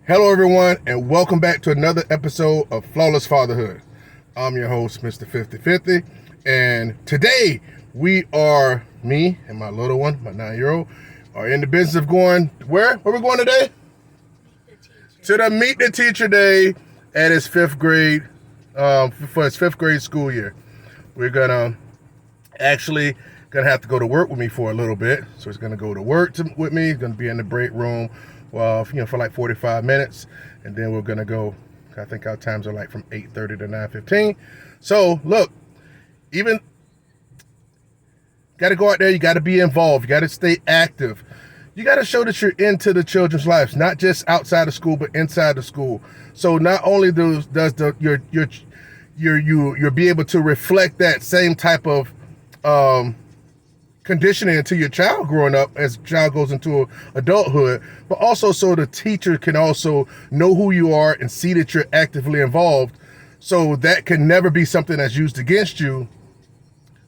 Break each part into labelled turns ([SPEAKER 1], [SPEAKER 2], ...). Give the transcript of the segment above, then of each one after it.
[SPEAKER 1] Hello, everyone, and welcome back to another episode of Flawless Fatherhood. I'm your host, Mr. 5050, and today me and my little one, my 9-year-old, are in the business of going where? Where are we going today? To the Meet the Teacher Day at his fifth grade, for his fifth grade school year. We're gonna have to go to work with me for a little bit. So he's gonna go to work with me. He's gonna be in the break room, for like 45 minutes, and then we're gonna go. I think our times are like from 8:30 to 9:15. So look, even got to go out there. You got to be involved. You got to stay active. You got to show that you're into the children's lives, not just outside of school, but inside the school. So not only does you'll be able to reflect that same type of conditioning into your child growing up as the child goes into adulthood, but also so the teacher can also know who you are and see that you're actively involved. So that can never be something that's used against you.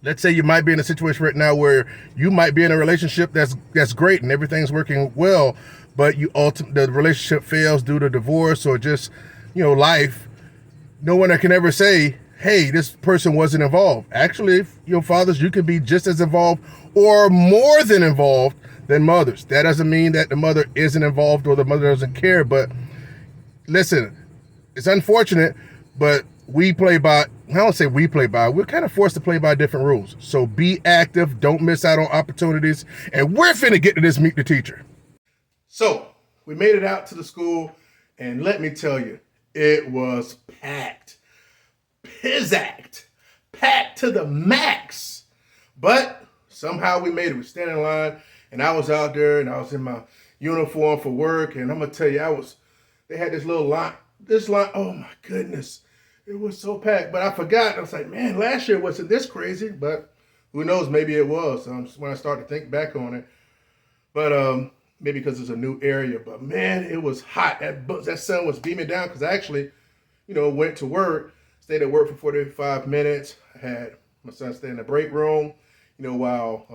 [SPEAKER 1] Let's say you might be in a situation right now where you might be in a relationship that's great and everything's working well, but the relationship fails due to divorce or just, life. No one can ever say, hey, this person wasn't involved. Actually, fathers, you can be just as involved or more than involved than mothers. That doesn't mean that the mother isn't involved or the mother doesn't care. But listen, it's unfortunate, but we're kind of forced to play by different rules. So be active, don't miss out on opportunities, and we're finna get to this Meet the Teacher. So we made it out to the school, and let me tell you, it was packed. Pizzacked, packed to the max. But somehow we made it. We standing in line, and I was out there, and I was in my uniform for work, and I'm gonna tell you, they had this little line. This line, oh my goodness, it was so packed. But I forgot. I was like, man, last year wasn't this crazy. But who knows? Maybe it was. When I started to think back on it. But maybe because it's a new area. But man, it was hot. That sun was beaming down because I actually, went to work. Stayed at work for 45 minutes. I had my son stay in the break room, while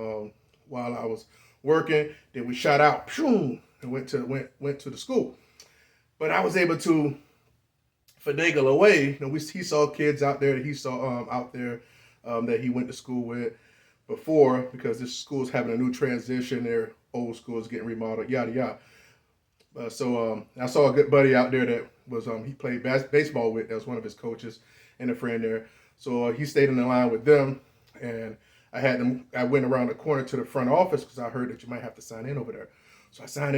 [SPEAKER 1] I was working. Then we shot out, and went to the school. But I was able to finagle away. He saw kids out there that he saw that he went to school with before, because this school's having a new transition. Their old school is getting remodeled, yada yada. So I saw a good buddy out there that was he played baseball with. That was one of his coaches and a friend there. So he stayed in the line with them, and I went around the corner to the front office because I heard that you might have to sign in over there. So I signed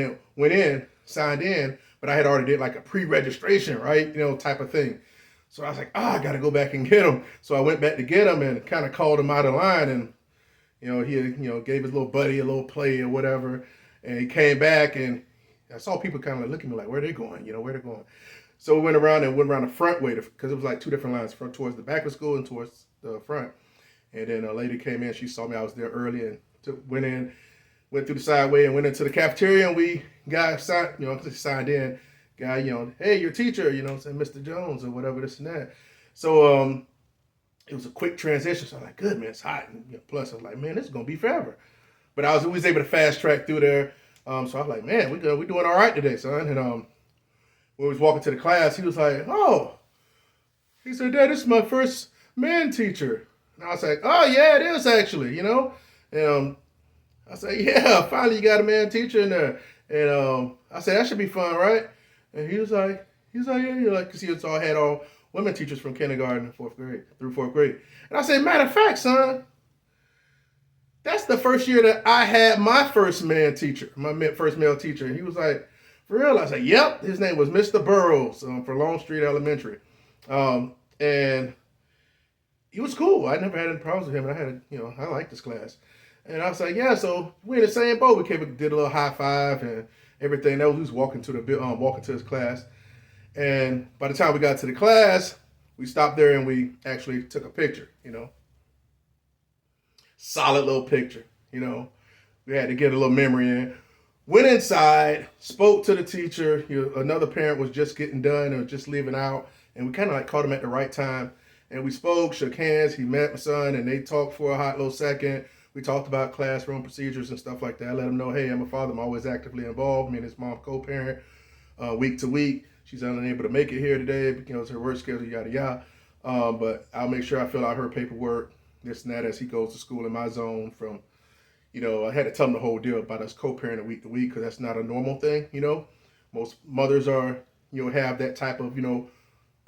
[SPEAKER 1] in, but I had already did like a pre-registration, right? Type of thing. So I was like, I got to go back and get him. So I went back to get him and kind of called him out of line, and he gave his little buddy a little play or whatever, and he came back, and I saw people kind of like look at me like, where are they going? Where they're going. So we went around the front way because it was like two different lines, front towards the back of school and towards the front. And then a lady came in. She saw me. I was there early and went through the side way and went into the cafeteria. And we got signed in. Guy, hey, your teacher, said Mr. Jones or whatever, this and that. So it was a quick transition. So I'm like, good, man, it's hot. And plus, I was like, man, this is gonna be forever. But I was able to fast track through there. So I was like, man, we're doing all right today, son. And when we was walking to the class, he was like, oh, he said, Dad, this is my first man teacher. And I was like, oh, yeah, it is actually, And I said, yeah, finally you got a man teacher in there. And I said, that should be fun, right? And he was like, yeah, because he had all women teachers from kindergarten through fourth grade. And I said, matter of fact, son, that's the first year that I had my first man teacher, my first male teacher. And he was like, for real? I was like, yep. His name was Mr. Burrows for Longstreet Elementary. And he was cool. I never had any problems with him. And I liked this class. And I was like, yeah, so we're in the same boat. We came and did a little high five and everything. That was just walking to his class. And by the time we got to the class, we stopped there and we actually took a picture, Solid little picture, We had to get a little memory in. Went inside, spoke to the teacher. Another parent was just getting done and was just leaving out. And we kind of caught him at the right time. And we spoke, shook hands. He met my son and they talked for a hot little second. We talked about classroom procedures and stuff like that. I let him know, hey, I'm a father. I'm always actively involved. Me and his mom co-parent. week to week. She's unable to make it here today because her work schedule, yada yada. But I'll make sure I fill out her paperwork, this and that, as he goes to school in my zone. From, I had to tell him the whole deal about us co-parenting week to week because that's not a normal thing. Most mothers are, have that type of,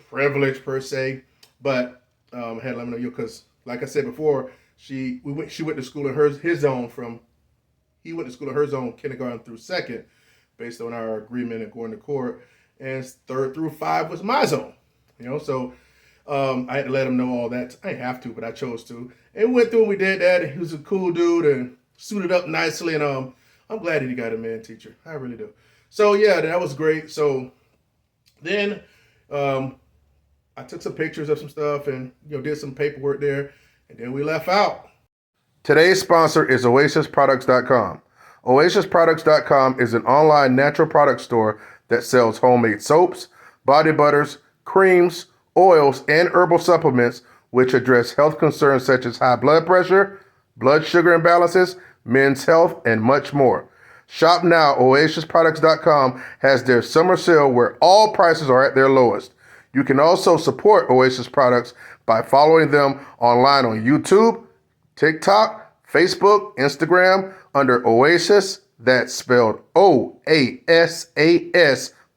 [SPEAKER 1] privilege per se. But I had to let him know, because like I said before, she went to school in his zone he went to school in her zone kindergarten through second, based on our agreement and going to court, and third through five was my zone. So I had to let him know all that. I didn't have to, but I chose to. And we went through and we did that. And he was a cool dude and suited up nicely. And I'm glad that he got a man teacher. I really do. So yeah, that was great. So then I took some pictures of some stuff and did some paperwork there. And then we left out. Today's sponsor is OasisProducts.com. OasisProducts.com is an online natural product store that sells homemade soaps, body butters, creams, oils, and herbal supplements which address health concerns such as high blood pressure, blood sugar imbalances, men's health, and much more. Shop now. OasisProducts.com has their summer sale where all prices are at their lowest. You can also support Oasis Products by following them online on YouTube, TikTok, Facebook, Instagram under Oasis, that's spelled OASAS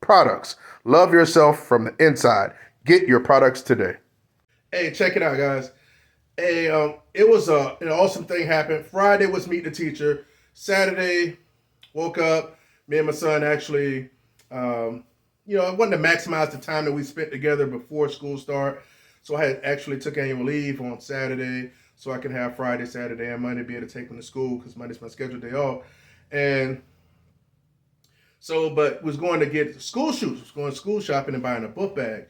[SPEAKER 1] products. Love yourself from the inside. Get your products today. Hey, check it out, guys. Hey, it was an awesome thing happened. Friday was meet the teacher. Saturday, woke up. Me and my son actually, I wanted to maximize the time that we spent together before school start. So I had actually took annual leave on Saturday so I can have Friday, Saturday, and Monday be able to take him to school because Monday's my scheduled day off. And so, but was going to get school shoes. Was going school shopping and buying a book bag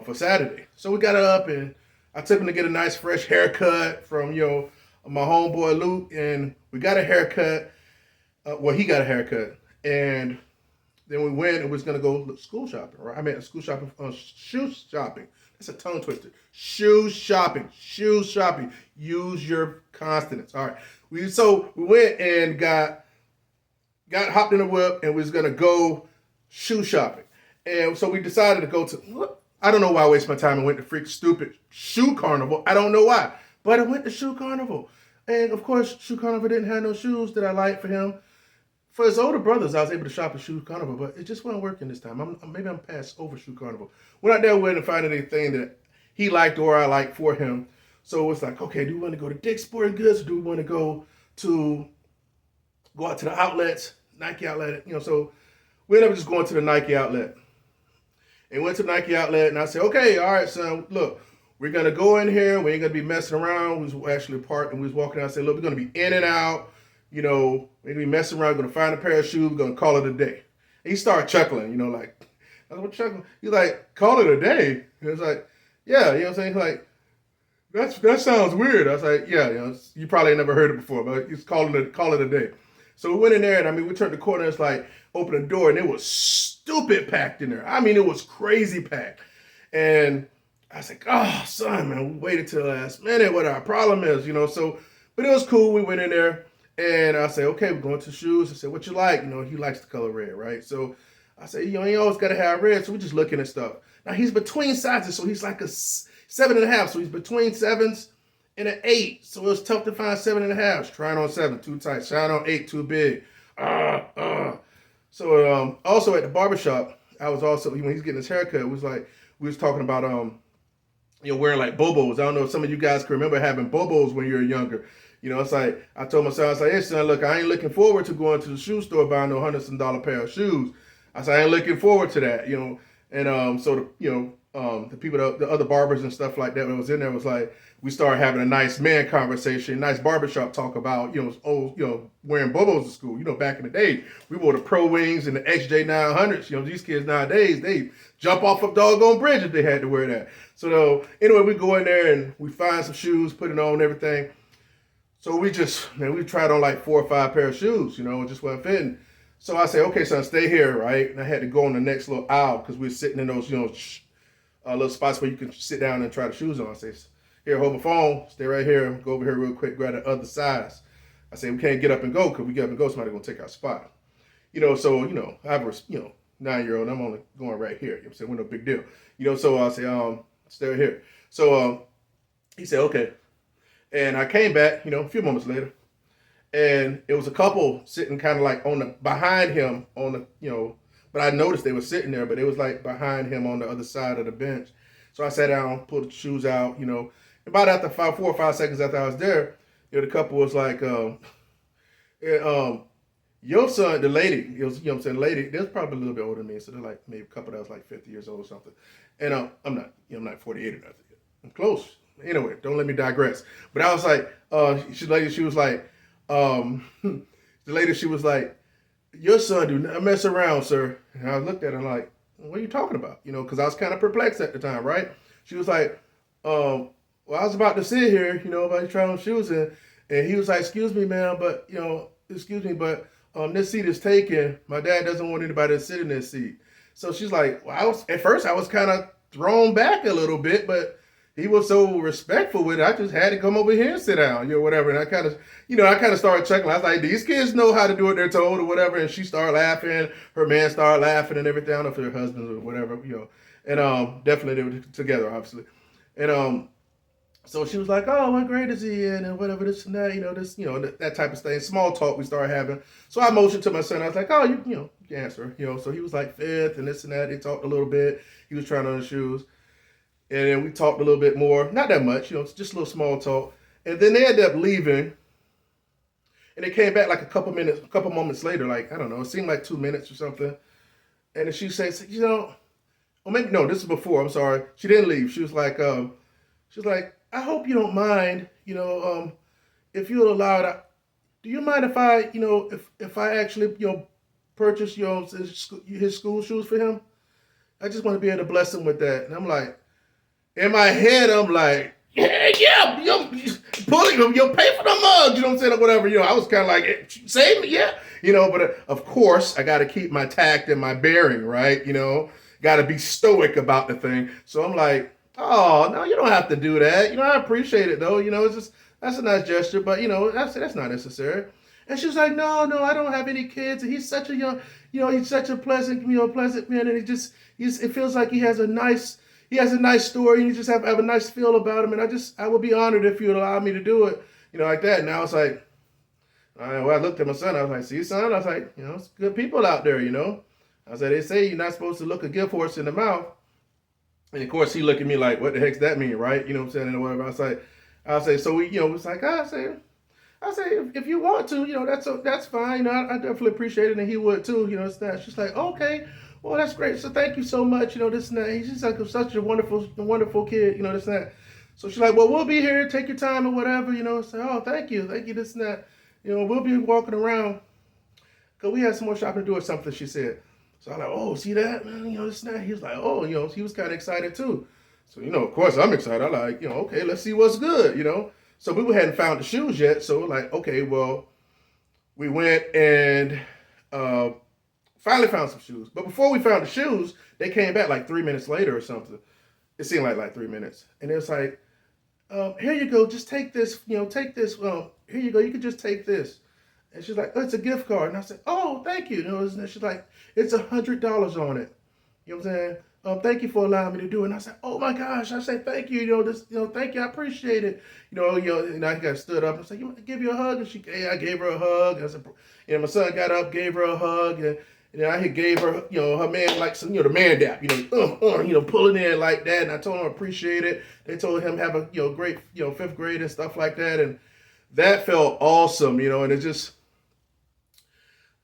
[SPEAKER 1] for Saturday. So we got up and I took him to get a nice fresh haircut from, my homeboy Luke. And we got a haircut. He got a haircut. And then we went and was going to go school shopping, right? I mean, shoe shopping. That's a tongue twister. Shoe shopping. Use your consonants. All right. We went and got hopped in a whip and was going to go shoe shopping. And so we decided to go to, I don't know why I wasted my time and went to freaking stupid Shoe Carnival. I don't know why, but I went to Shoe Carnival. And of course, Shoe Carnival didn't have no shoes that I liked for him. For his older brothers, I was able to shop at Shoe Carnival, but it just wasn't working this time. Maybe I'm past over Shoe Carnival. Went out there, went and find anything that he liked or I liked for him. So it's like, okay, do we want to go to Dick's Sporting Goods? Or do we want to go out to the outlets, Nike outlet? So we ended up just going to the Nike outlet. And went to the Nike outlet, and I said, okay, all right, son, look, we're going to go in here. We ain't going to be messing around. We was actually parked, and we was walking out. I said, look, we're going to be in and out. We're going to be messing around. We're going to find a pair of shoes. We're going to call it a day. And he started chuckling, like, I was chuckling. He's like, call it a day? And I was like, yeah, you know what I'm saying? He's like, that sounds weird. I was like, yeah, you probably ain't never heard it before, but he's call it a day. So we went in there, and we turned the corner. It's like, open the door, and it was stupid packed in there. It was crazy packed. And I was like, oh, son, man, we waited till the last minute. What our problem is, So, but it was cool. We went in there, and I said, okay, we're going to shoes. I said, what you like? He likes the color red, right? So I said, you always got to have red. So we're just looking at stuff. Now, he's between sizes, so he's like a 7.5. So he's between 7s and an 8. So it was tough to find 7.5s. Trying on 7, too tight. Trying on 8, too big. So also at the barbershop, I was also, when he's getting his haircut, it was like, we was talking about, wearing like bobos. I don't know if some of you guys can remember having bobos when you were younger. It's like, I told my son, I was like, hey, son, look, I ain't looking forward to going to the shoe store buying no $100 pair of shoes. I said, I ain't looking forward to that, And so, the people, the other barbers and stuff like that was in there was like, we started having a nice man conversation, nice barbershop talk about, wearing bobos to school. Back in the day, we wore the Pro Wings and the XJ900s. These kids nowadays, they jump off a doggone bridge if they had to wear that. So anyway, we go in there and we find some shoes, put it on and everything. So we tried on like 4 or 5 pair of shoes, it just wasn't fitting. So I said, okay, son, stay here, right? And I had to go on the next little aisle because we were sitting in those, little spots where you can sit down and try the shoes on. I said, here, hold my phone, stay right here, go over here real quick, grab the other size. I said, we can't get up and go because we get up and go, somebody's going to take our spot. So, I have, 9-year-old. I'm only going right here. You know what I'm saying? We're no big deal. So I say, stay here. So he said, okay. And I came back, a few moments later, and it was a couple sitting kind of like behind him but I noticed they were sitting there, but it was like behind him on the other side of the bench. So I sat down, pulled the shoes out, about after 4 or 5 seconds after I was there, the couple was like, your son, the lady, it was, the lady, they're probably a little bit older than me, so they're like maybe a couple that was like 50 years old or something. And I'm not 48 or nothing. I'm close. Anyway, don't let me digress. But I was like, she was like, the lady, she was like, your son do not mess around, sir. And I looked at her like, what are you talking about? Because I was kind of perplexed at the time, right? She was like, well, I was about to sit here, about to try on shoes, and he was like, excuse me, ma'am, but, this seat is taken. My dad doesn't want anybody to sit in this seat. So she's like, well, at first I was kind of thrown back a little bit, but he was so respectful with it. I just had to come over here and sit down, whatever. And I kind of started chuckling. I was like, these kids know how to do what they're told or whatever. And she started laughing. Her man started laughing and everything. I don't know if they're husbands or whatever, And definitely they were together, obviously. And so she was like, oh, what grade is he in? And whatever, this and that, that type of thing. Small talk we started having. So I motioned to my son. I was like, oh, you can answer. So he was like 5th and this and that. They talked a little bit. He was trying on his shoes. And then we talked a little bit more. Not that much, just a little small talk. And then they ended up leaving. And they came back like a couple moments later. Like, I don't know, it seemed like 2 minutes or something. And then she says, or maybe, no, this is before, I'm sorry. She didn't leave. She was like, I hope you don't mind, if you'll allow it. Do you mind if I, if I actually, purchase, his school shoes for him? I just want to be able to bless him with that. And I'm like, in my head, I'm like, yeah, pulling them, pay for the mugs, you know what I'm saying, or whatever. I was kind of like, save me, yeah. But of course, I got to keep my tact and my bearing, right? Got to be stoic about the thing. So I'm like, oh, no, you don't have to do that. I appreciate it, though. It's just, that's a nice gesture, but, that's not necessary. And she was like, no, I don't have any kids. And he's such a young, he's such a pleasant man. And it feels like he has a nice story, and you just have a nice feel about him. And I would be honored if you would allow me to do it, like that. And I was like, I looked at my son. I was like, see, son? I was like, it's good people out there, I said, they say you're not supposed to look a gift horse in the mouth. And of course, he looked at me like, what the heck's that mean, right? You know what I'm saying? And whatever. I say, so we, it's like, I say, if you want to, that's fine. I definitely appreciate it, and he would too. It's that. She's like, okay. Well, that's great. So thank you so much. This and that. He's just like such a wonderful kid. This and that. So she's like, well, we'll be here. Take your time or whatever. Say, oh, thank you, this and that. We'll be walking around because we had some more shopping to do or something. She said. So I'm like, oh, see that, man? This and that. He was like, oh, he was kind of excited too. So of course I'm excited. I'm like, okay, let's see what's good. So we hadn't found the shoes yet. So we're like, okay, well, we went and finally found some shoes. But before we found the shoes, they came back like 3 minutes later or something. It seemed like 3 minutes. And it was like, here you go, just take this, take this. Here you go, you can just take this. And she's like, oh, it's a gift card. And I said, oh, thank you. And she's like, it's $100 on it. You know what I'm saying? Thank you for allowing me to do it. And I said, oh my gosh. I said, thank you. Thank you. I appreciate it. And I got stood up and said, you want to give you a hug? And I gave her a hug. I said, my son got up, gave her a hug. And I gave her, her man like some, the man dap, pulling in like that. And I told him I appreciate it. They told him have a, great, 5th grade and stuff like that. And that felt awesome, and it just,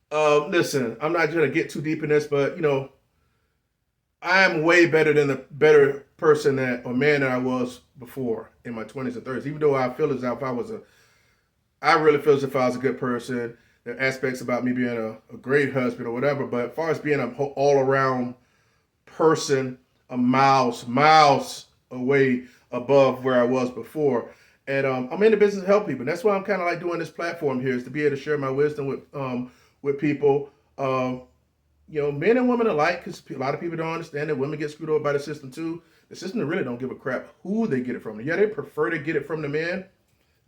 [SPEAKER 1] listen, I'm not going to get too deep in this, but, I'm way better person or man than I was before in my 20s and 30s. Even though I feel as if I really feel as if I was a good person. There are aspects about me being a great husband or whatever, but as far as being an all-around person, a miles away above where I was before. And I'm in the business of helping people. And that's why I'm kind of like doing this platform here, is to be able to share my wisdom with people. Men and women alike, because a lot of people don't understand that women get screwed over by the system too. The system really don't give a crap who they get it from. Yeah, they prefer to get it from the man.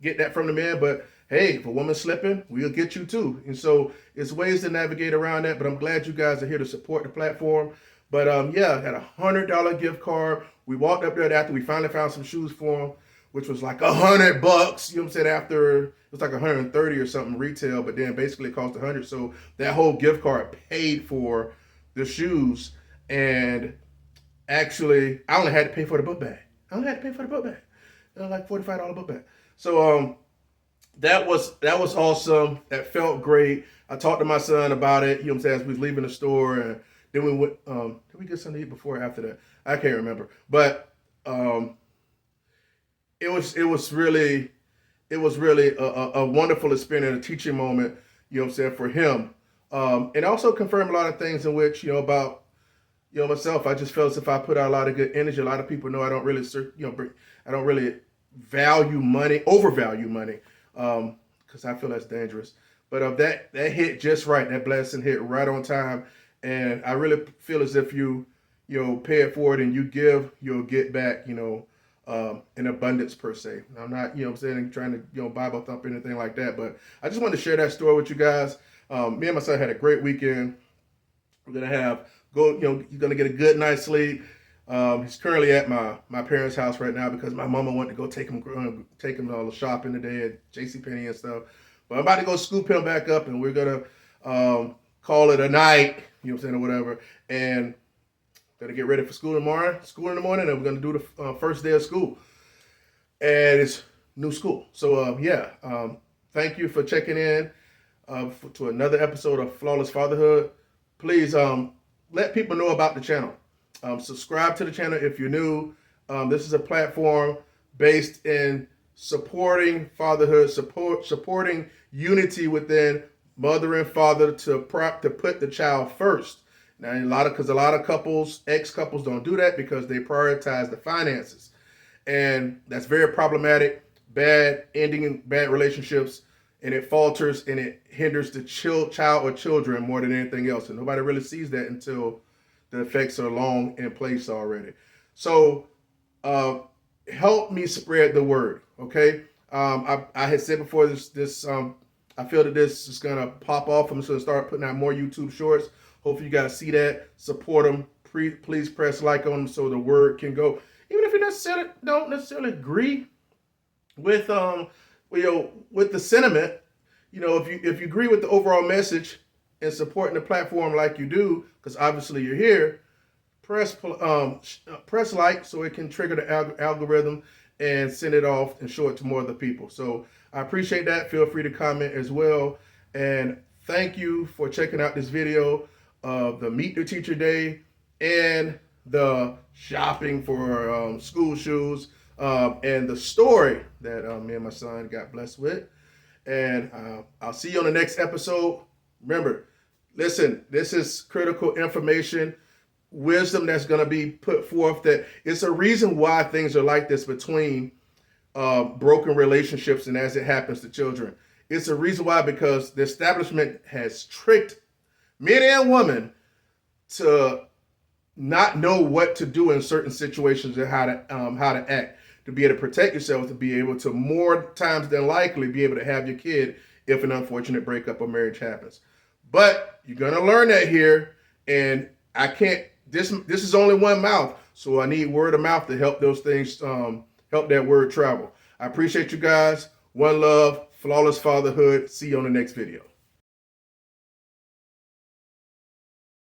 [SPEAKER 1] get that from the man, but hey, if a woman's slipping, we'll get you too. And so it's ways to navigate around that, but I'm glad you guys are here to support the platform. But yeah, I had $100 gift card. We walked up there after we finally found some shoes for him, which was like $100. You know what I'm saying? After it was like 130 or something retail, but then basically it cost 100. So that whole gift card paid for the shoes. And actually, I only had to pay for the book bag. I only had to pay for the book bag. Like $45 book bag. So that was awesome. That felt great. I talked to my son about it. You know what I'm saying? As we was leaving the store, and then we went. Did we get something to eat before or after that? I can't remember. But it was really a wonderful experience, a teaching moment. You know what I'm saying, for him, and also confirmed a lot of things in which, you know, about, you know, myself. I just felt as if I put out a lot of good energy. A lot of people know I don't really, I don't really value money, overvalue money, because I feel that's dangerous. But that hit just right. That blessing hit right on time, and I really feel as if you pay it forward and you give, you'll get back. In abundance per se. I'm not, you know what I'm saying, trying to, Bible thump or anything like that. But I just wanted to share that story with you guys. Me and my son had a great weekend. We're gonna you're gonna get a good night's sleep. He's currently at my parents' house right now because my mama wanted to go take him all shopping today at JCPenney and stuff. But I'm about to go scoop him back up, and we're gonna call it a night, you know what I'm saying, or whatever. And gonna get ready for school in the morning, and we're gonna do the first day of school. And it's new school. So thank you for checking in to another episode of Flawless Fatherhood. Please let people know about the channel. Subscribe to the channel if you're new. This is a platform based in supporting fatherhood, supporting unity within mother and father to put the child first. Now, a lot of couples, ex-couples, don't do that because they prioritize the finances, and that's very problematic. Bad relationships, and it falters and it hinders the child or children more than anything else. And nobody really sees that until the effects are long in place already. So, help me spread the word, okay? I had said before this. I feel that this is gonna pop off. I'm just gonna start putting out more YouTube shorts. Hopefully you guys see that, support them. Please press like on them so the word can go. Even if you don't necessarily agree with with the sentiment, if you agree with the overall message and supporting the platform like you do, because obviously you're here, press like so it can trigger the algorithm and send it off and show it to more other people. So I appreciate that. Feel free to comment as well. And thank you for checking out this video of the Meet the Teacher Day and the shopping for school shoes and the story that me and my son got blessed with. And I'll see you on the next episode. Remember, listen, this is critical information, wisdom that's going to be put forth, that it's a reason why things are like this between broken relationships and as it happens to children. It's a reason why, because the establishment has tricked men and women to not know what to do in certain situations and how to act, to be able to protect yourself, to be able to, more times than likely, be able to have your kid if an unfortunate breakup or marriage happens. But you're gonna learn that here, and I can't. This is only one mouth, so I need word of mouth to help those things, help that word travel. I appreciate you guys. One love, flawless fatherhood. See you on the next video.